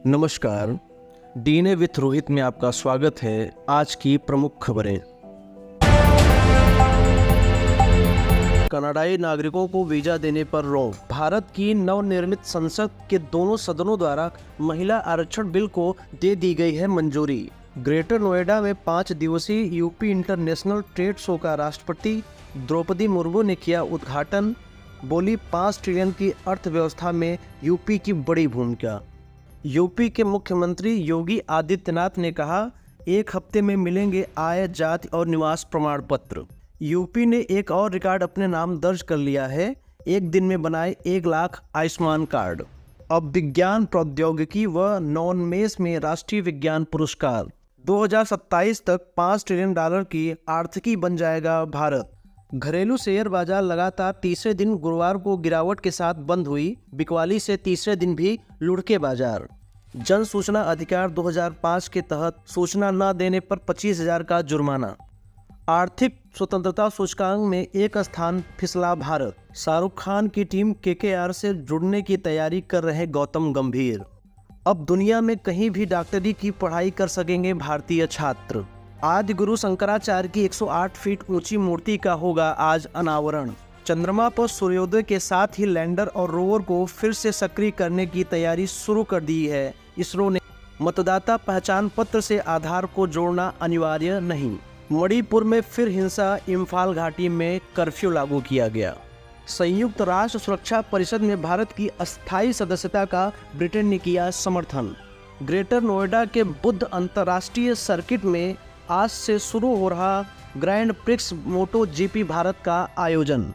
नमस्कार, DNA with Rohit में आपका स्वागत है। आज की प्रमुख खबरें। कनाडाई नागरिकों को वीजा देने पर रोक। भारत की नवनिर्मित संसद के दोनों सदनों द्वारा महिला आरक्षण बिल को दे दी गई है मंजूरी। ग्रेटर नोएडा में 5 दिवसीय यूपी इंटरनेशनल ट्रेड शो का राष्ट्रपति द्रौपदी मुर्मू ने किया उद्घाटन। बोली 5 ट्रिलियन की अर्थव्यवस्था में यूपी की बड़ी भूमिका। यूपी के मुख्यमंत्री योगी आदित्यनाथ ने कहा, 1 हफ्ते में मिलेंगे आय, जाति और निवास प्रमाण पत्र। यूपी ने एक और रिकॉर्ड अपने नाम दर्ज कर लिया है। एक दिन में बनाए 1 लाख आयुष्मान कार्ड। अब विज्ञान प्रौद्योगिकी व नॉनमेस में राष्ट्रीय विज्ञान पुरस्कार। 2027 तक $5 ट्रिलियन की आर्थिकी बन जाएगा भारत। घरेलू शेयर बाजार लगातार तीसरे दिन गुरुवार को गिरावट के साथ बंद हुई। बिकवाली से तीसरे दिन भी लुढ़के बाजार। जन सूचना अधिकार 2005 के तहत सूचना न देने पर 25,000 का जुर्माना। आर्थिक स्वतंत्रता सूचकांक में 1 स्थान फिसला भारत। शाहरुख खान की टीम केकेआर से जुड़ने की तैयारी कर रहे गौतम गंभीर। अब दुनिया में कहीं भी डॉक्टरी की पढ़ाई कर सकेंगे भारतीय छात्र। आदि गुरु शंकराचार्य की 108 फीट ऊंची मूर्ति का होगा आज अनावरण। चंद्रमा पर सूर्योदय के साथ ही लैंडर और रोवर को फिर से सक्रिय करने की तैयारी शुरू कर दी है इसरो ने। मतदाता पहचान पत्र से आधार को जोड़ना अनिवार्य नहीं। मणिपुर में फिर हिंसा। इम्फाल घाटी में कर्फ्यू लागू किया गया। संयुक्त राष्ट्र सुरक्षा परिषद में भारत की अस्थायी सदस्यता का ब्रिटेन ने किया समर्थन। ग्रेटर नोएडा के बुद्ध अंतर्राष्ट्रीय सर्किट में आज से शुरू हो रहा ग्रैंड प्रिक्स मोटो जीपी भारत का आयोजन।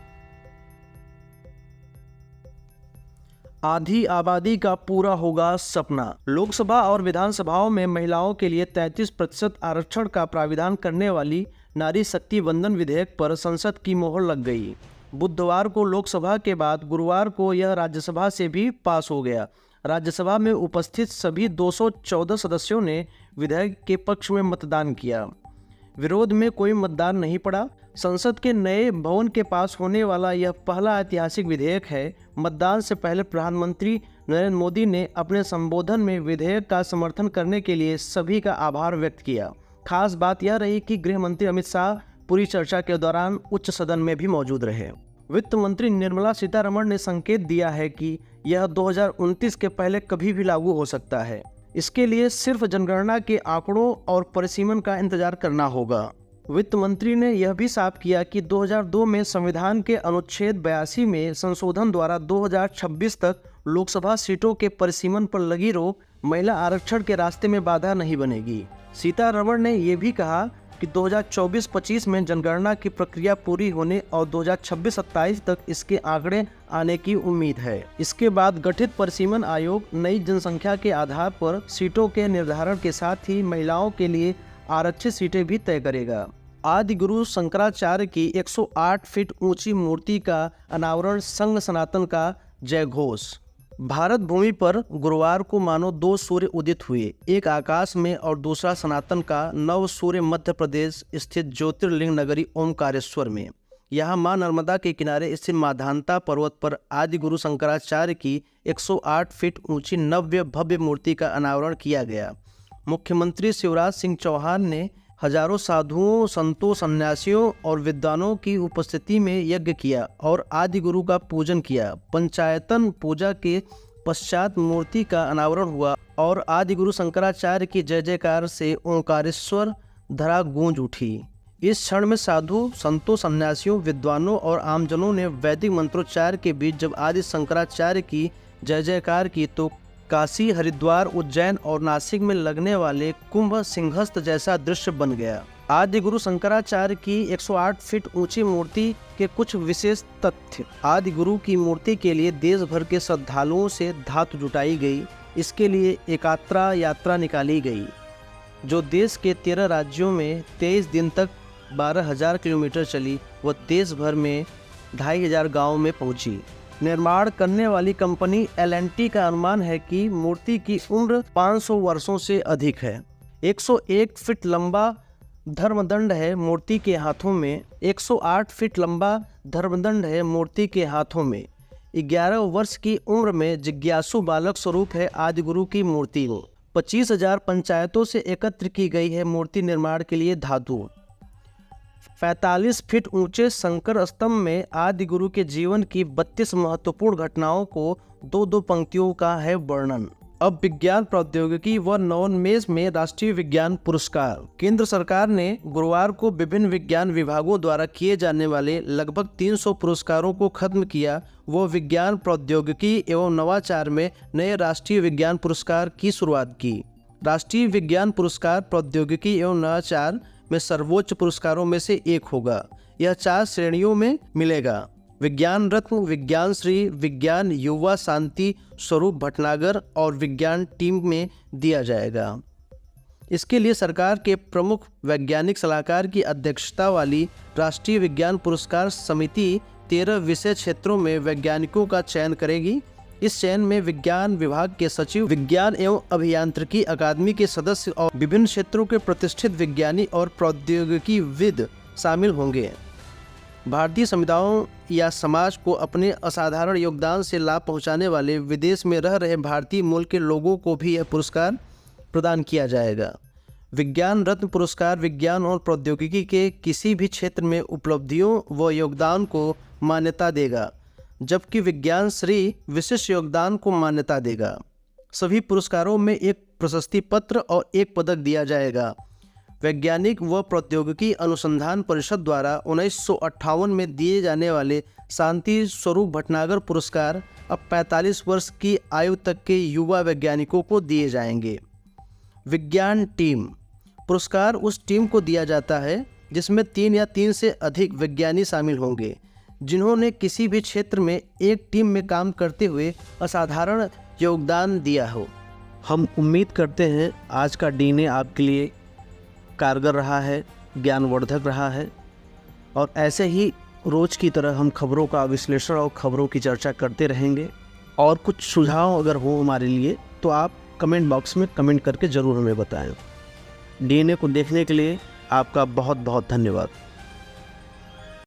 आधी आबादी का पूरा होगा सपना। लोकसभा और विधानसभाओं में महिलाओं के लिए 33% आरक्षण का प्राविधान करने वाली नारी शक्ति वंदन विधेयक पर संसद की मोहर लग गई। बुधवार को लोकसभा के बाद गुरुवार को यह राज्यसभा से भी पास हो गया। राज्यसभा में उपस्थित सभी 214 सदस्यों ने विधेयक के पक्ष में मतदान किया। विरोध में कोई मतदान नहीं पड़ा। संसद के नए भवन के पास होने वाला यह पहला ऐतिहासिक विधेयक है। मतदान से पहले प्रधानमंत्री नरेंद्र मोदी ने अपने संबोधन में विधेयक का समर्थन करने के लिए सभी का आभार व्यक्त किया। खास बात यह रही कि गृह मंत्री अमित शाह पूरी चर्चा के दौरान उच्च सदन में भी मौजूद रहे। वित्त मंत्री निर्मला सीतारमण ने संकेत दिया है कि यह 2029 के पहले कभी भी लागू हो सकता है। इसके लिए सिर्फ जनगणना के आंकड़ों और परिसीमन का इंतजार करना होगा। वित्त मंत्री ने यह भी साफ किया कि 2002 में संविधान के अनुच्छेद 82 में संशोधन द्वारा 2026 तक लोकसभा सीटों के परिसीमन पर लगी रोक महिला आरक्षण के रास्ते में बाधा नहीं बनेगी। सीतारमण ने यह भी कहा कि 2024-25 में जनगणना की प्रक्रिया पूरी होने और 2026-27 तक इसके आंकड़े आने की उम्मीद है। इसके बाद गठित परिसीमन आयोग नई जनसंख्या के आधार पर सीटों के निर्धारण के साथ ही महिलाओं के लिए आरक्षित सीटें भी तय करेगा। आदि गुरु शंकराचार्य की 108 फीट ऊंची मूर्ति का अनावरण संघ सनातन का जय घोष। भारत भूमि पर गुरुवार को मानो 2 सूर्य उदित हुए, एक आकाश में और दूसरा सनातन का नव सूर्य मध्य प्रदेश स्थित ज्योतिर्लिंग नगरी ओमकारेश्वर में। यहाँ मां नर्मदा के किनारे स्थित माधानता पर्वत पर आदि गुरु शंकराचार्य की 108 फीट ऊंची नव्य भव्य मूर्ति का अनावरण किया गया। मुख्यमंत्री शिवराज सिंह चौहान ने हजारों साधुओं, संतों, सन्यासियों और विद्वानों की उपस्थिति में यज्ञ किया और आदि गुरु का पूजन किया। पंचायतन पूजा के पश्चात मूर्ति का अनावरण हुआ और आदि गुरु शंकराचार्य की जय जयकार से ओंकारेश्वर धरा गूंज उठी। इस क्षण में साधु, संतों, सन्यासियों, विद्वानों और आमजनों ने वैदिक मंत्रोच्चार के बीच जब आदि शंकराचार्य की जय जयकार की तो काशी, हरिद्वार, उज्जैन और नासिक में लगने वाले कुंभ सिंहस्थ जैसा दृश्य बन गया। आदि गुरु शंकराचार्य की 108 फीट ऊंची मूर्ति के कुछ विशेष तथ्य। आदि गुरु की मूर्ति के लिए देश भर के श्रद्धालुओं से धातु जुटाई गई। इसके लिए एकात्रा यात्रा निकाली गई जो देश के 13 राज्यों में 23 दिन तक 12,000 किलोमीटर चली व देश भर में 2,500 गाँव में पहुंची। निर्माण करने वाली कंपनी L&T का अनुमान है कि मूर्ति की उम्र 500 वर्षों से अधिक है। 101 फीट लंबा धर्मदंड है मूर्ति के हाथों में। 108 फीट लंबा धर्मदंड है मूर्ति के हाथों में। 11 वर्ष की उम्र में जिज्ञासु बालक स्वरूप है आदिगुरु की मूर्ति। 25,000 पंचायतों से एकत्र की गई है मूर्ति निर्माण के लिए धातु। 45 फीट ऊंचे शंकर स्तंभ में आदिगुरु के जीवन की 32 महत्वपूर्ण घटनाओं को दो पंक्तियों का है वर्णन। अब विज्ञान प्रौद्योगिकी व नवोन्मेष में राष्ट्रीय विज्ञान पुरस्कार। केंद्र सरकार ने गुरुवार को विभिन्न विज्ञान विभागों द्वारा किए जाने वाले लगभग 300 पुरस्कारों को खत्म किया। वो विज्ञान प्रौद्योगिकी एवं नवाचार में नए राष्ट्रीय विज्ञान पुरस्कार की शुरुआत की। राष्ट्रीय विज्ञान पुरस्कार प्रौद्योगिकी एवं नवाचार में सर्वोच्च पुरस्कारों में से एक होगा। यह 4 श्रेणियों में मिलेगा: विज्ञान रत्न, विज्ञान श्री, विज्ञान युवा शांति स्वरूप भटनागर और विज्ञान टीम में दिया जाएगा। इसके लिए सरकार के प्रमुख वैज्ञानिक सलाहकार की अध्यक्षता वाली राष्ट्रीय विज्ञान पुरस्कार समिति 13 विषय क्षेत्रों में वैज्ञानिकों का चयन करेगी। इस चयन में विज्ञान विभाग के सचिव, विज्ञान एवं अभियांत्रिकी अकादमी के सदस्य और विभिन्न क्षेत्रों के प्रतिष्ठित विज्ञानी और प्रौद्योगिकीविद शामिल होंगे। भारतीय समुदायों या समाज को अपने असाधारण योगदान से लाभ पहुंचाने वाले विदेश में रह रहे भारतीय मूल के लोगों को भी यह पुरस्कार प्रदान किया जाएगा। विज्ञान रत्न पुरस्कार विज्ञान और प्रौद्योगिकी के किसी भी क्षेत्र में उपलब्धियों व योगदान को मान्यता देगा, जबकि विज्ञान श्री विशिष्ट योगदान को मान्यता देगा। सभी पुरस्कारों में एक प्रशस्ति पत्र और एक पदक दिया जाएगा। वैज्ञानिक व प्रौद्योगिकी अनुसंधान परिषद द्वारा 1958 में दिए जाने वाले शांति स्वरूप भटनागर पुरस्कार अब 45 वर्ष की आयु तक के युवा वैज्ञानिकों को दिए जाएंगे। विज्ञान टीम पुरस्कार उस टीम को दिया जाता है जिसमें 3 या 3 से अधिक विज्ञानी शामिल होंगे, जिन्होंने किसी भी क्षेत्र में एक टीम में काम करते हुए असाधारण योगदान दिया हो। हम उम्मीद करते हैं आज का DNA आपके लिए कारगर रहा है, ज्ञानवर्धक रहा है, और ऐसे ही रोज़ की तरह हम खबरों का विश्लेषण और खबरों की चर्चा करते रहेंगे। और कुछ सुझाव अगर हो हमारे लिए तो आप कमेंट बॉक्स में कमेंट करके ज़रूर हमें बताएं। DNA को देखने के लिए आपका बहुत बहुत धन्यवाद।